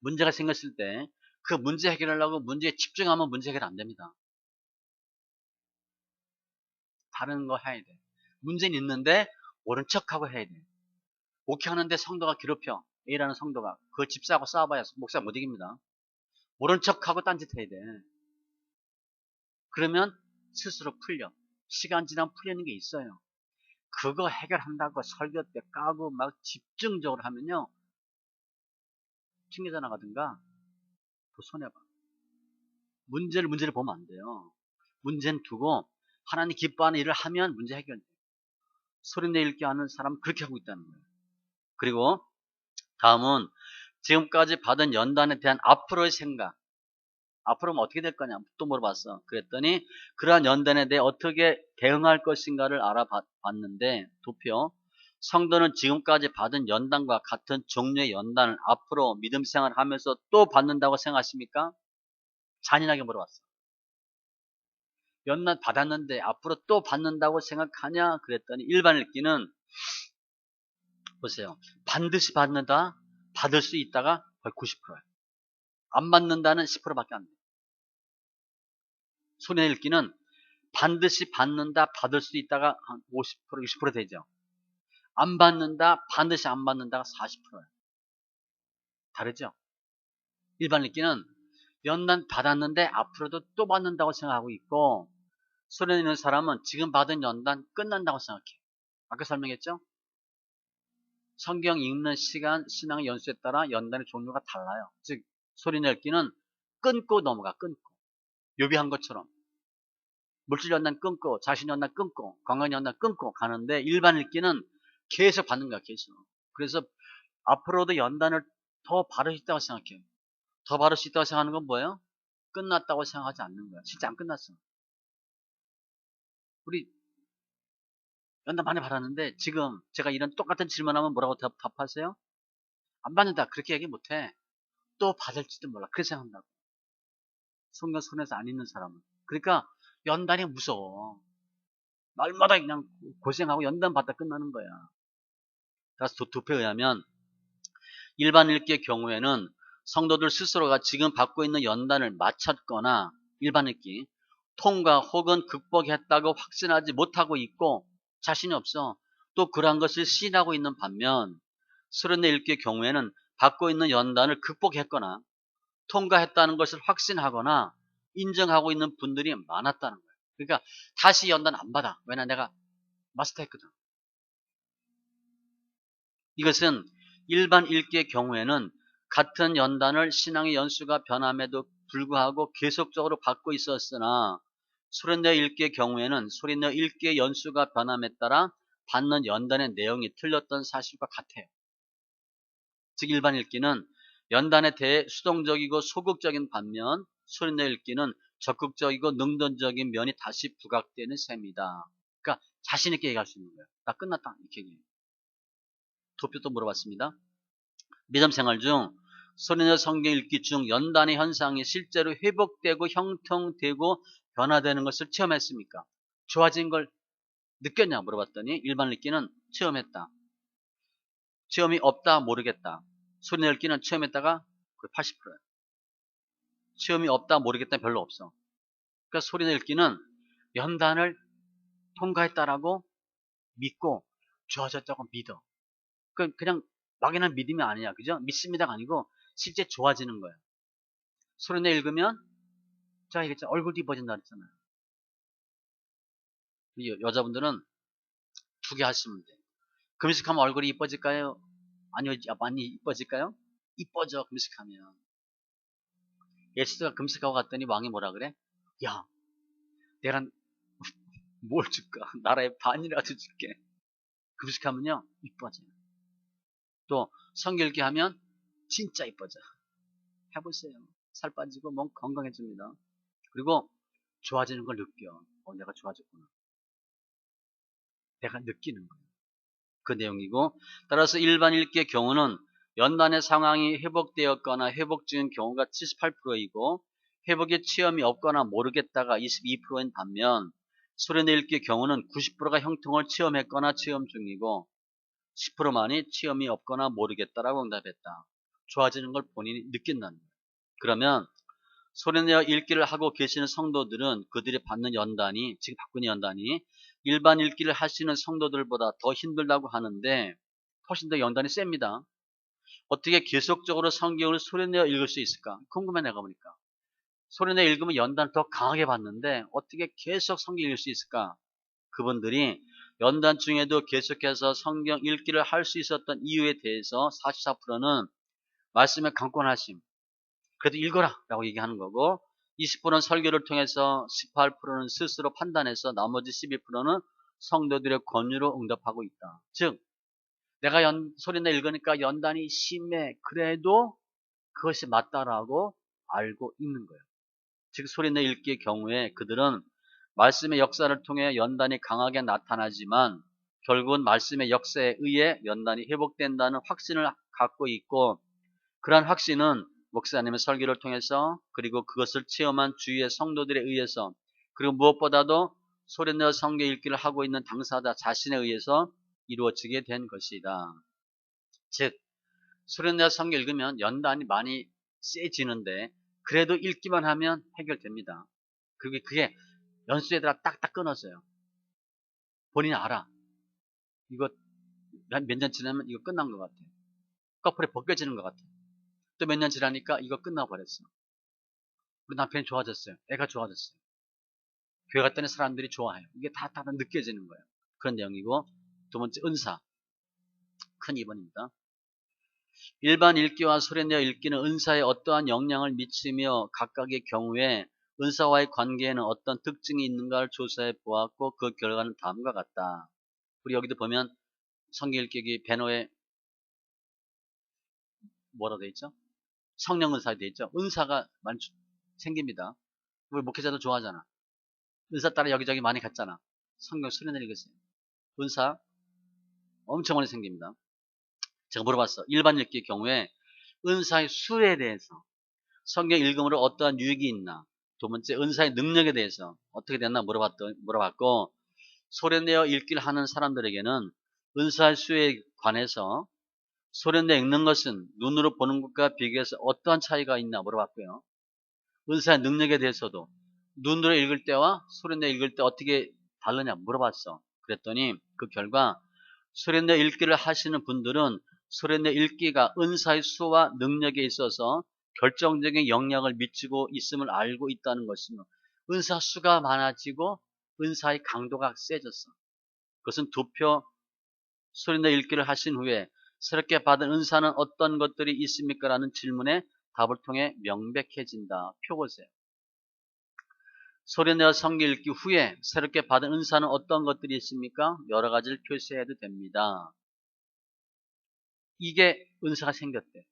[SPEAKER 1] 문제가 생겼을 때 그 문제 해결하려고 문제에 집중하면 문제 해결 안 됩니다. 다른 거 해야 돼. 문제는 있는데 옳은 척하고 해야 돼. 목회하는데 성도가 괴롭혀. A라는 성도가 그 집사하고 싸워봐야 목사 못 이깁니다. 옳은 척하고 딴짓 해야 돼. 그러면 스스로 풀려. 시간 지나면 풀리는 게 있어요. 그거 해결한다고 설교 때 까고 막 집중적으로 하면요. 튕겨져 나가든가 더 손해봐. 문제를 보면 안 돼요. 문제는 두고 하나님 기뻐하는 일을 하면 문제 해결돼. 소리내 읽게 하는 사람은 그렇게 하고 있다는 거예요. 그리고 다음은 지금까지 받은 연단에 대한 앞으로의 생각. 앞으로는 어떻게 될 거냐 또 물어봤어. 그랬더니 그러한 연단에 대해 어떻게 대응할 것인가를 알아봤는데 도표 성도는 지금까지 받은 연단과 같은 종류의 연단을 앞으로 믿음 생활을 하면서 또 받는다고 생각하십니까? 잔인하게 물어봤어. 연단 받았는데 앞으로 또 받는다고 생각하냐? 그랬더니 일반 읽기는 보세요. 반드시 받는다, 받을 수 있다가 거의 90%예요. 안 받는다는 10%밖에 안 돼요. 손해 읽기는 반드시 받는다, 받을 수 있다가 한 50%, 60% 되죠. 안 받는다, 반드시 안 받는다가 40%예요. 다르죠? 일반 읽기는 연단 받았는데 앞으로도 또 받는다고 생각하고 있고 손해 있는 사람은 지금 받은 연단 끝난다고 생각해. 아까 설명했죠? 성경 읽는 시간, 신앙의 연수에 따라 연단의 종류가 달라요. 즉 소리 낼기는 끊고 넘어가. 끊고. 요비한 것처럼 물질 연단 끊고 자신 연단 끊고 건강 연단 끊고 가는데, 일반 읽기는 계속 받는 거야. 계속. 그래서 앞으로도 연단을 더 바를 수 있다고 생각해요. 더 바를 수 있다고 생각하는 건 뭐예요? 끝났다고 생각하지 않는 거야. 진짜 안 끝났어. 우리 연단 많이 받았는데 지금 제가 이런 똑같은 질문하면 뭐라고 답하세요? 안 받는다. 그렇게 얘기 못해. 또 받을지도 몰라. 그렇게 생각한다고. 성경 손에서 안 있는 사람은. 그러니까 연단이 무서워. 날마다 그냥 고생하고 연단 받다 끝나는 거야. 그래서 도표에 의하면 일반 읽기의 경우에는 성도들 스스로가 지금 받고 있는 연단을 마쳤거나, 일반 읽기 통과 혹은 극복했다고 확신하지 못하고 있고 자신이 없어. 또 그러한 것을 시인하고 있는 반면, 수련회 읽기의 경우에는 받고 있는 연단을 극복했거나 통과했다는 것을 확신하거나 인정하고 있는 분들이 많았다는 거예요. 그러니까 다시 연단 안 받아. 왜냐, 내가 마스터했거든. 이것은 일반 읽기의 경우에는 같은 연단을 신앙의 연수가 변함에도 불구하고 계속적으로 받고 있었으나, 소리내어 읽기의 경우에는 소리내어 읽기의 연수가 변함에 따라 받는 연단의 내용이 틀렸던 사실과 같아요. 즉 일반 읽기는 연단에 대해 수동적이고 소극적인 반면, 소리내어 읽기는 적극적이고 능동적인 면이 다시 부각되는 셈이다. 그러니까 자신 있게 얘기할 수 있는 거예요. 나 끝났다. 이렇게 얘기해요. 도표도 물어봤습니다. 믿음 생활 중 소리내어 성경 읽기 중 연단의 현상이 실제로 회복되고 형통되고 변화되는 것을 체험했습니까? 좋아진 걸 느꼈냐 물어봤더니 일반 읽기는 체험했다. 체험이 없다 모르겠다. 소리내어 읽기는 체험했다가 거의 80%예요. 체험이 없다 모르겠다 별로 없어. 그러니까 소리내어 읽기는 연단을 통과했다라고 믿고 좋아졌다고 믿어. 그냥 막연한 믿음이 아니야. 그죠? 믿습니다가 아니고 실제 좋아지는 거예요. 소리내 읽으면 제가 얘기했잖아요. 얼굴도 이뻐진다 그랬잖아요. 여자분들은 두 개 하시면 돼. 금식하면 얼굴이 이뻐질까요? 아니요, 많이 이뻐질까요? 이뻐져, 금식하면. 예수가 금식하고 갔더니 왕이 뭐라 그래? 야, 내가 뭘 줄까? 나라의 반이라도 줄게. 금식하면요, 이뻐져요. 또 성경 읽기 하면 진짜 이뻐져. 해보세요. 살 빠지고 몸 건강해집니다. 그리고 좋아지는 걸 느껴. 내가 좋아졌구나. 내가 느끼는 거예요. 그 내용이고, 따라서 일반 읽기의 경우는 연단의 상황이 회복되었거나 회복 중인 경우가 78%이고 회복의 체험이 없거나 모르겠다가 22%인 반면, 소리내 읽기의 경우는 90%가 형통을 체험했거나 체험 중이고 10%만이 체험이 없거나 모르겠다라고 응답했다. 좋아지는 걸 본인이 느낀다는 거예요. 그러면 소리내어 읽기를 하고 계시는 성도들은 그들이 받는 연단이, 지금 받고 있는 연단이 일반 읽기를 하시는 성도들보다 더 힘들다고 하는데 훨씬 더 연단이 셉니다. 어떻게 계속적으로 성경을 소리내어 읽을 수 있을까? 궁금해 내가 보니까. 소리내어 읽으면 연단을 더 강하게 받는데 어떻게 계속 성경 읽을 수 있을까? 그분들이 연단 중에도 계속해서 성경 읽기를 할 수 있었던 이유에 대해서 44%는 말씀의 강권하심, 그래도 읽어라 라고 얘기하는 거고, 20%는 설교를 통해서, 18%는 스스로 판단해서, 나머지 12%는 성도들의 권유로 응답하고 있다. 즉 내가 소리내 읽으니까 연단이 심해. 그래도 그것이 맞다라고 알고 읽는 거예요. 즉 소리내 읽기의 경우에 그들은 말씀의 역사를 통해 연단이 강하게 나타나지만 결국은 말씀의 역사에 의해 연단이 회복된다는 확신을 갖고 있고, 그러한 확신은 목사님의 설교를 통해서, 그리고 그것을 체험한 주위의 성도들에 의해서, 그리고 무엇보다도 소리내어 성경 읽기를 하고 있는 당사자 자신에 의해서 이루어지게 된 것이다. 즉 소리내어 성경 읽으면 연단이 많이 세지는데 그래도 읽기만 하면 해결됩니다. 그게 연수에다가 딱딱 끊어져요. 본인이 알아. 이거 몇 년 지나면 이거 끝난 것 같아. 커플이 벗겨지는 것 같아. 또 몇 년 지나니까 이거 끝나버렸어. 우리 남편이 좋아졌어요. 애가 좋아졌어요. 교회 갔더니 사람들이 좋아해요. 이게 다 느껴지는 거예요. 그런 내용이고, 두 번째 은사. 큰 2번입니다. 일반 읽기와 소리내어 읽기는 은사에 어떠한 영향을 미치며 각각의 경우에 은사와의 관계에는 어떤 특징이 있는가를 조사해 보았고 그 결과는 다음과 같다. 우리 여기도 보면 성경 읽기 배너에 뭐라 돼 있죠? 성령 은사 돼 있죠? 은사가 많이 생깁니다. 우리 목회자도 좋아하잖아. 은사 따라 여기저기 많이 갔잖아. 성경 소리내어 읽으세요. 은사 엄청 많이 생깁니다. 제가 물어봤어. 일반 읽기의 경우에 은사의 수에 대해서 성경 읽음으로 어떠한 유익이 있나? 두 번째, 은사의 능력에 대해서 어떻게 됐나 물어봤고, 소리내어 읽기를 하는 사람들에게는 은사의 수에 관해서 소리내어 읽는 것은 눈으로 보는 것과 비교해서 어떠한 차이가 있나 물어봤고요. 은사의 능력에 대해서도 눈으로 읽을 때와 소리내어 읽을 때 어떻게 다르냐 물어봤어. 그랬더니 그 결과 소리내어 읽기를 하시는 분들은 소리내어 읽기가 은사의 수와 능력에 있어서 결정적인 영향을 미치고 있음을 알고 있다는 것이며 은사 수가 많아지고 은사의 강도가 세졌어. 그것은 두 표 소리내어 읽기를 하신 후에 새롭게 받은 은사는 어떤 것들이 있습니까? 라는 질문에 답을 통해 명백해진다. 표 보세요. 소리내어 성경 읽기 후에 새롭게 받은 은사는 어떤 것들이 있습니까? 여러 가지를 표시해도 됩니다. 이게 은사가 생겼대.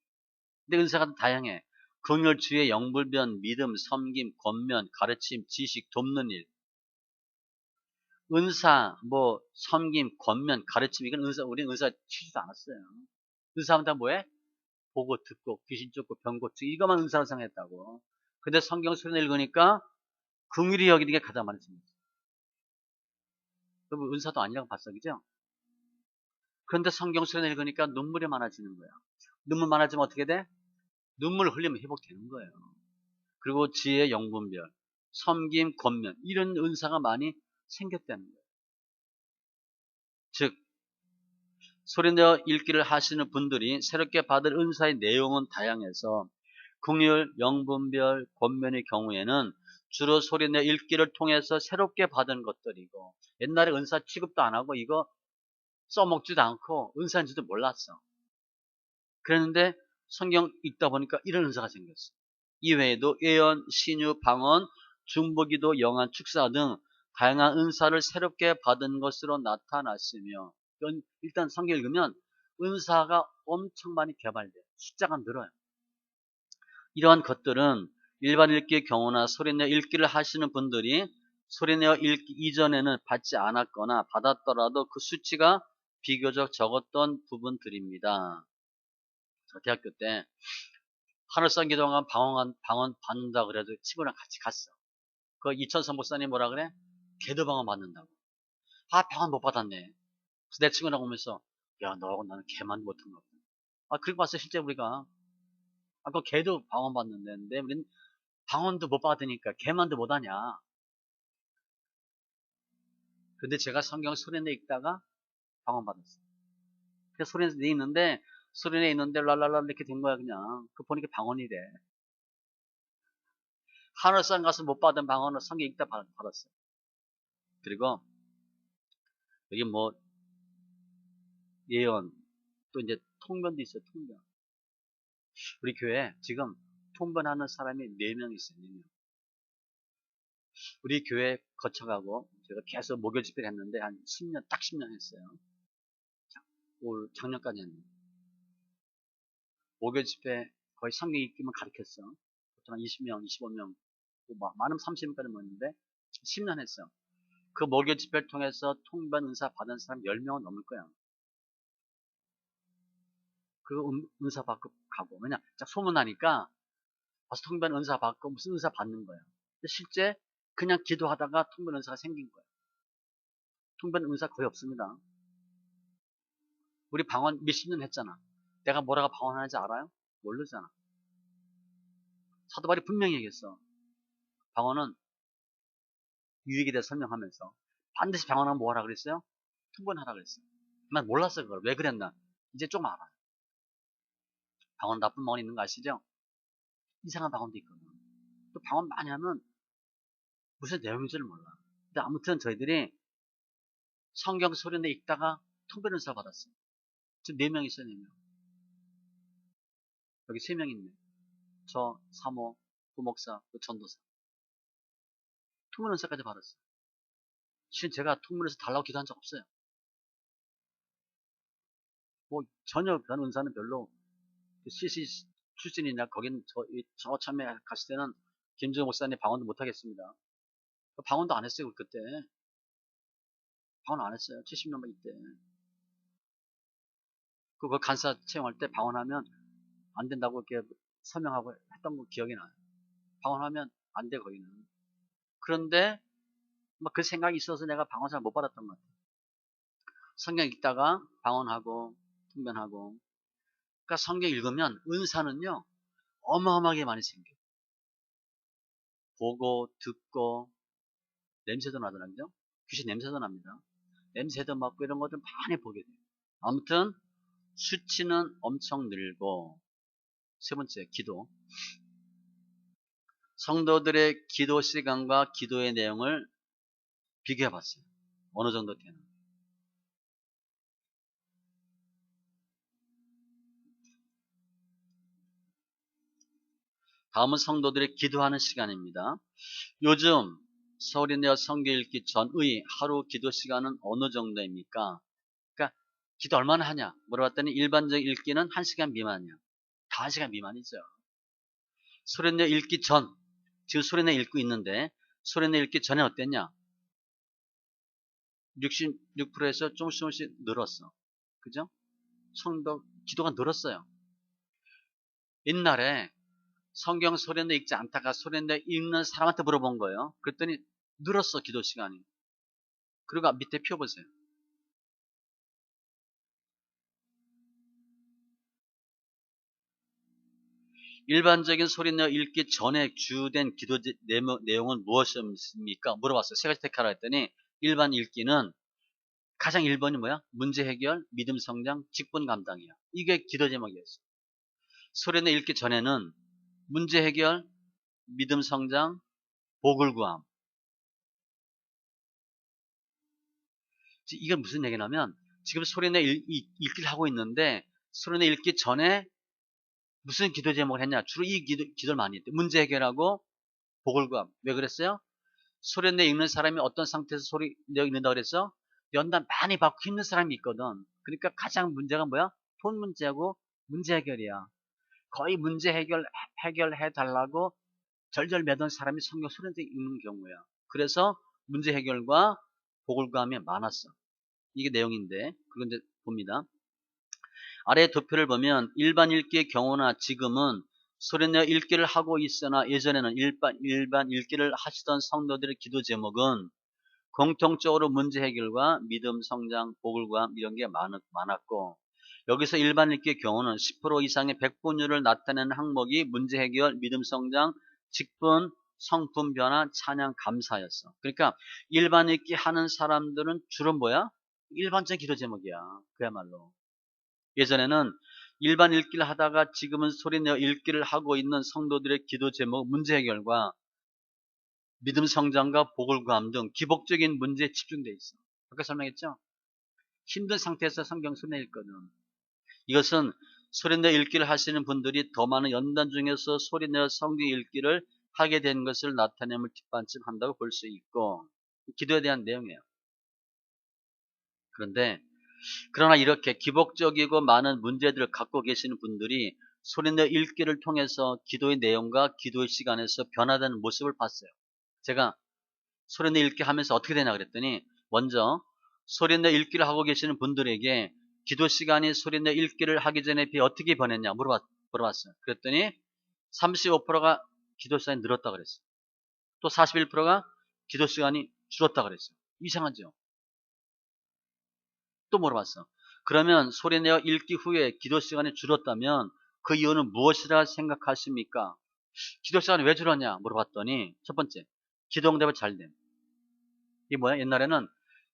[SPEAKER 1] 근데 은사가 다양해. 긍휼, 지혜, 영불변, 믿음, 섬김, 권면, 가르침, 지식, 돕는 일. 은사, 섬김, 권면, 가르침, 이건 우리는 은사 치지도 않았어요. 은사하면 다 뭐해? 보고, 듣고, 귀신 쫓고, 병 고치고, 이것만 은사로 생각했다고. 근데 성경 소리 읽으니까 긍휼히 여기는 게 가장 많이 생겼어. 여러분, 은사도 아니라고 봤어, 그죠? 그런데 성경 소리 읽으니까 눈물이 많아지는 거야. 눈물 많아지면 어떻게 돼? 눈물 흘리면 회복되는 거예요. 그리고 지혜, 영분별, 섬김, 권면 이런 은사가 많이 생겼다는 거예요. 즉 소리내어 읽기를 하시는 분들이 새롭게 받을 은사의 내용은 다양해서 긍휼, 영분별, 권면의 경우에는 주로 소리내어 읽기를 통해서 새롭게 받은 것들이고 옛날에 은사 취급도 안 하고 이거 써먹지도 않고 은사인지도 몰랐어. 그랬는데 성경 읽다 보니까 이런 은사가 생겼어. 이외에도 예언, 신유, 방언, 중보기도, 영안, 축사 등 다양한 은사를 새롭게 받은 것으로 나타났으며 일단 성경 읽으면 은사가 엄청 많이 개발돼요. 숫자가 늘어요. 이러한 것들은 일반 읽기의 경우나 소리내어 읽기를 하시는 분들이 소리내어 읽기 이전에는 받지 않았거나 받았더라도 그 수치가 비교적 적었던 부분들입니다. 대학교 때 하늘산 기도원 방언 받는다 그래도 친구랑 같이 갔어. 그 이천선 목사님 뭐라 그래? 개도 방언 받는다고. 아, 방언 못 받았네. 그래서 내 친구랑 오면서 야, 너하고 나는 개만 못한 거. 아, 그리고 봤어 실제 우리가. 아, 그 개도 방언 받는데 우리는 방언도 못 받으니까 개만도 못하냐. 근데 제가 성경 소리내 읽다가 방언 받았어. 그래서 소리내 있는데 소리내 있는데 랄랄라 이렇게 된 거야 그냥. 그 보니까 방언이래. 하늘산 가서 못 받은 방언을 성경 읽다 받았어요. 그리고 여기 예언 또 이제 통변도 있어요. 통변. 우리 교회에 지금 통변하는 사람이 4명 있어요. 4명. 우리 교회 거쳐가고 제가 계속 목요 집회를 했는데 한 10년 딱 10년 했어요. 올 작년까지 했는데 목요 집회 거의 성경 읽기만 가르쳤어. 보통 한 20명, 25명, 많으면 30명까지 모였는데 10년 했어요. 그 목요 집회를 통해서 통변 은사 받은 사람 10명은 넘을 거야. 그 은사 받고 가고. 왜냐? 딱 소문나니까 와서 통변 은사 받고 무슨 은사 받는 거야. 근데 실제 그냥 기도하다가 통변 은사가 생긴 거야. 통변 은사 거의 없습니다. 우리 방언 몇십 년 했잖아. 내가 뭐라고 방언하는지 알아요? 모르잖아. 사도 바울이 분명히 얘기했어. 방언은 유익에 대해 설명하면서 반드시 방언하면 뭐 하라 그랬어요? 통변하라 그랬어요. 난 몰랐어 그걸. 왜 그랬나? 이제 좀 알아. 방언 나쁜 방언 있는 거 아시죠? 이상한 방언도 있거든. 또 방언 많이 하면 무슨 내용인지를 몰라. 근데 아무튼 저희들이 성경 소리내 읽다가 통변 은사 받았어요. 지금 4명 있어요, 4명. 여기 3명 있네. 저 사모, 부목사, 그 전도사. 통문 은사까지 받았어요. 실은 제가 통문에서 달라고 기도한 적 없어요. 뭐 전혀 그런 은사는 별로 CC 출신이나 거긴 저 참에 갔을 때는 김정은 목사님 방언도 못 하겠습니다. 방언도 안 했어요. 그때 방언 안 했어요. 70년만 이때. 그거 간사 채용할 때 방언하면 안 된다고 이렇게 설명하고 했던 거 기억이 나요. 방언하면 안 돼 거기는. 그런데 막 그 생각이 있어서 내가 방언을 못 받았던 것 같아요. 성경 읽다가 방언하고 통변하고. 그러니까 성경 읽으면 은사는요 어마어마하게 많이 생겨요. 보고 듣고 냄새도 나더라고요. 귀신 냄새도 납니다. 냄새도 맡고 이런 것들 많이 보게 돼요. 아무튼 수치는 엄청 늘고. 세 번째, 기도. 성도들의 기도 시간과 기도의 내용을 비교해 봤어요. 어느 정도 되는. 다음은 성도들의 기도하는 시간입니다. 요즘 서울인대와 성경 읽기 전의 하루 기도 시간은 어느 정도입니까? 그러니까 기도 얼마나 하냐 물어봤더니 일반적 읽기는 1시간 미만이야. 다 1시간 미만이죠. 소리내 읽기 전, 지금 소리내 읽고 있는데 소리내 읽기 전에 어땠냐? 66%에서 조금씩 늘었어. 그죠? 성도 기도가 늘었어요. 옛날에 성경 소리내 읽지 않다가 소리내 읽는 사람한테 물어본 거예요. 그랬더니 늘었어 기도 시간이. 그리고 밑에 펴보세요. 일반적인 소리내어 읽기 전에 주된 기도 내용은 무엇입니까? 물어봤어요. 세 가지 택하라 했더니 일반 읽기는 가장 1번이 뭐야? 문제 해결, 믿음 성장, 직분 감당이야. 이게 기도 제목이었어요. 소리내어 읽기 전에는 문제 해결, 믿음 성장, 복을 구함. 이게 무슨 얘기냐면 지금 소리내어 읽기를 하고 있는데 소리내어 읽기 전에 무슨 기도 제목을 했냐? 주로 이 기도를 많이 했대. 문제 해결하고 복을 구함. 왜 그랬어요? 소리내 읽는 사람이 어떤 상태에서 소리내어 읽는다고 그랬어? 연단 많이 받고 힘든 사람이 있거든. 그러니까 가장 문제가 뭐야? 돈 문제하고 문제 해결이야. 거의 문제 해결해 달라고 절절매던 사람이 성경 소리내어 읽는 경우야. 그래서 문제 해결과 복을 구함이 많았어. 이게 내용인데 그건 이제 봅니다. 아래 도표를 보면 일반 읽기의 경우나 지금은 소리내어 읽기를 하고 있으나 예전에는 일반 읽기를 하시던 성도들의 기도 제목은 공통적으로 문제 해결과 믿음 성장, 복을 구함 이런 게 많았고 여기서 일반 읽기의 경우는 10% 이상의 백분율을 나타내는 항목이 문제 해결, 믿음 성장, 직분, 성품 변화, 찬양, 감사였어. 그러니까 일반 읽기 하는 사람들은 주로 뭐야? 일반적인 기도 제목이야. 그야말로. 예전에는 일반 읽기를 하다가 지금은 소리내어 읽기를 하고 있는 성도들의 기도 제목 문제 해결과 믿음 성장과 복을 구함 등 기복적인 문제에 집중되어 있어. 아까 설명했죠? 힘든 상태에서 성경 소리내어 읽거든. 이것은 소리내어 읽기를 하시는 분들이 더 많은 연단 중에서 소리내어 성경 읽기를 하게 된 것을 나타냄을 뒷받침한다고 볼 수 있고 기도에 대한 내용이에요. 그러나 이렇게 기복적이고 많은 문제들을 갖고 계시는 분들이 소리내어 읽기를 통해서 기도의 내용과 기도의 시간에서 변화되는 모습을 봤어요. 제가 소리내어 읽기 하면서 어떻게 되냐 그랬더니 먼저 소리내어 읽기를 하고 계시는 분들에게 기도 시간이 소리내어 읽기를 하기 전에 비해 어떻게 변했냐 물어봤어요. 그랬더니 35%가 기도 시간이 늘었다 그랬어요. 또 41%가 기도 시간이 줄었다 그랬어요. 이상하죠? 또 물어봤어. 그러면 소리내어 읽기 후에 기도 시간이 줄었다면 그 이유는 무엇이라 생각하십니까? 기도 시간이 왜 줄었냐 물어봤더니 첫 번째, 기도응답이 잘 됨. 이게 뭐야? 옛날에는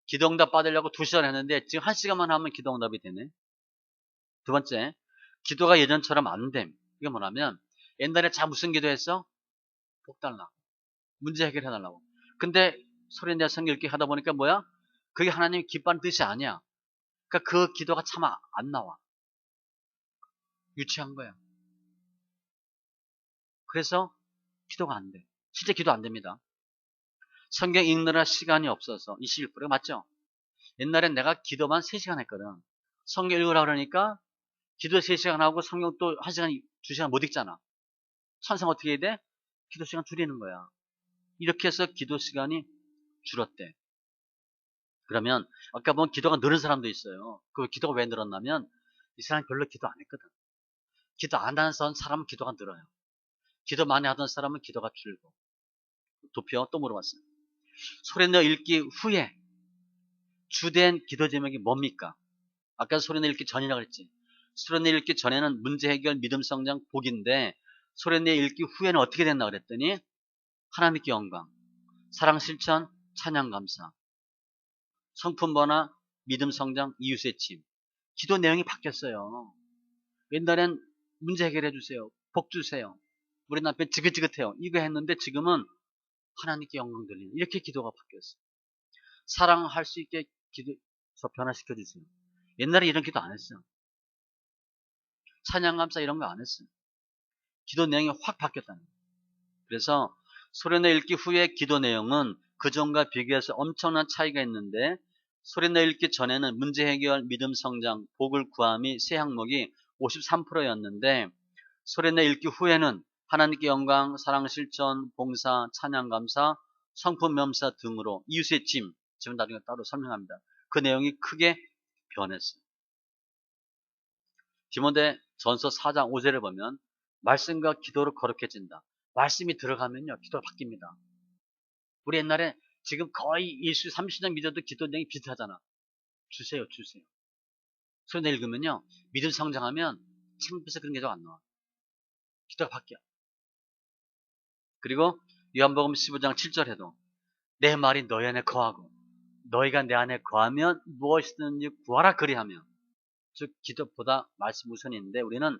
[SPEAKER 1] 기도응답 받으려고 2시간 했는데 지금 1시간만 하면 기도응답이 되네. 두 번째, 기도가 예전처럼 안 됨. 이게 뭐냐면 옛날에 무슨 기도했어? 복 달라고. 문제 해결해 달라고. 근데 소리내어 성경 읽기 하다 보니까 뭐야? 그게 하나님이 기뻐하는 뜻이 아니야. 그러니까 그 기도가 참 안 나와. 유치한 거야. 그래서 기도가 안 돼. 실제 기도 안 됩니다. 성경 읽느라 시간이 없어서 21%가 맞죠? 옛날엔 내가 기도만 3시간 했거든. 성경 읽으라 그러니까 기도 3시간 하고 성경 또 1시간, 2시간 못 읽잖아. 천상 어떻게 해야 돼? 기도 시간 줄이는 거야. 이렇게 해서 기도 시간이 줄었대. 그러면 아까 보면 기도가 늘은 사람도 있어요. 그 기도가 왜 늘었냐면 이 사람이 별로 기도 안 했거든. 기도 안 하는 사람은 기도가 늘어요. 기도 많이 하던 사람은 기도가 줄고. 도표 또 물어봤어요. 소리내어 읽기 후에 주된 기도 제목이 뭡니까? 아까 소리내어 읽기 전이라고 그랬지. 소리내어 읽기 전에는 문제 해결, 믿음 성장, 복인데 소리내어 읽기 후에는 어떻게 됐나 그랬더니 하나님께 영광, 사랑 실천, 찬양 감사, 성품 변화, 믿음 성장, 이웃의 침. 기도 내용이 바뀌었어요. 옛날엔 문제 해결해 주세요. 복 주세요. 우리 남편 지긋지긋해요. 이거 했는데 지금은 하나님께 영광 돌리는 이렇게 기도가 바뀌었어요. 사랑할 수 있게 기도서 변화시켜 주세요. 옛날에 이런 기도 안 했어요. 찬양 감사 이런 거 안 했어요. 기도 내용이 확 바뀌었다는 거예요. 그래서 소리내 읽기 후에 기도 내용은 그전과 비교해서 엄청난 차이가 있는데 소리내 읽기 전에는 문제 해결, 믿음 성장, 복을 구함이 세 항목이 53%였는데 소리내 읽기 후에는 하나님께 영광, 사랑 실천, 봉사, 찬양 감사, 성품 명사 등으로 이웃의 짐, 지금 나중에 따로 설명합니다. 그 내용이 크게 변했어요. 디모데 전서 4장 5절을 보면 말씀과 기도로 거룩해진다. 말씀이 들어가면요 기도가 바뀝니다. 우리 옛날에 지금 거의 예수 30년 믿어도 기도 내용이 비슷하잖아. 주세요 주세요. 소리 읽으면요 믿음 성장하면 창피해서 그런 게 안 나와. 기도가 바뀌어. 그리고 요한복음 15장 7절에도 내 말이 너희 안에 거하고 너희가 내 안에 거하면 무엇이든지 구하라 그리하면, 즉 기도보다 말씀 우선인데 우리는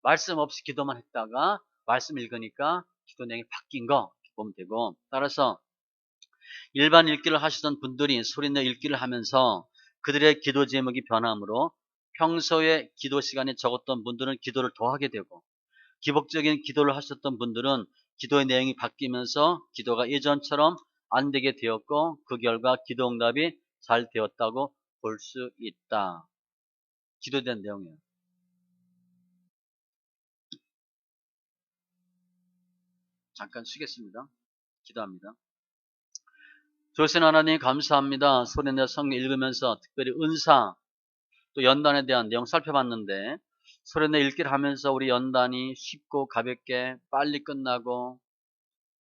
[SPEAKER 1] 말씀 없이 기도만 했다가 말씀 읽으니까 기도 내용이 바뀐 거 보면 되고, 따라서 일반 읽기를 하시던 분들이 소리내 읽기를 하면서 그들의 기도 제목이 변함으로 평소에 기도 시간이 적었던 분들은 기도를 더 하게 되고 기복적인 기도를 하셨던 분들은 기도의 내용이 바뀌면서 기도가 예전처럼 안 되게 되었고 그 결과 기도 응답이 잘 되었다고 볼 수 있다. 기도에 대한 내용이에요. 잠깐 쉬겠습니다. 기도합니다. 조신 하나님 감사합니다. 소리내 성경 읽으면서 특별히 은사 또 연단에 대한 내용 살펴봤는데 소리내 읽기를 하면서 우리 연단이 쉽고 가볍게 빨리 끝나고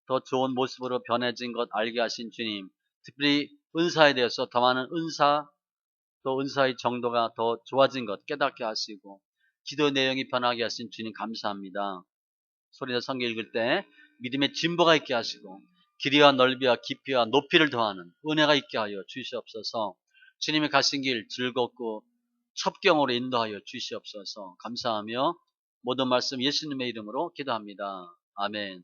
[SPEAKER 1] 더 좋은 모습으로 변해진 것 알게 하신 주님, 특별히 은사에 대해서 더 많은 은사 또 은사의 정도가 더 좋아진 것 깨닫게 하시고 기도 내용이 변하게 하신 주님 감사합니다. 소리내 성경 읽을 때 믿음의 진보가 있게 하시고 길이와 넓이와 깊이와 높이를 더하는 은혜가 있게 하여 주시옵소서. 주님이 가신 길 즐겁고 첩경으로 인도하여 주시옵소서. 감사하며 모든 말씀 예수님의 이름으로 기도합니다. 아멘.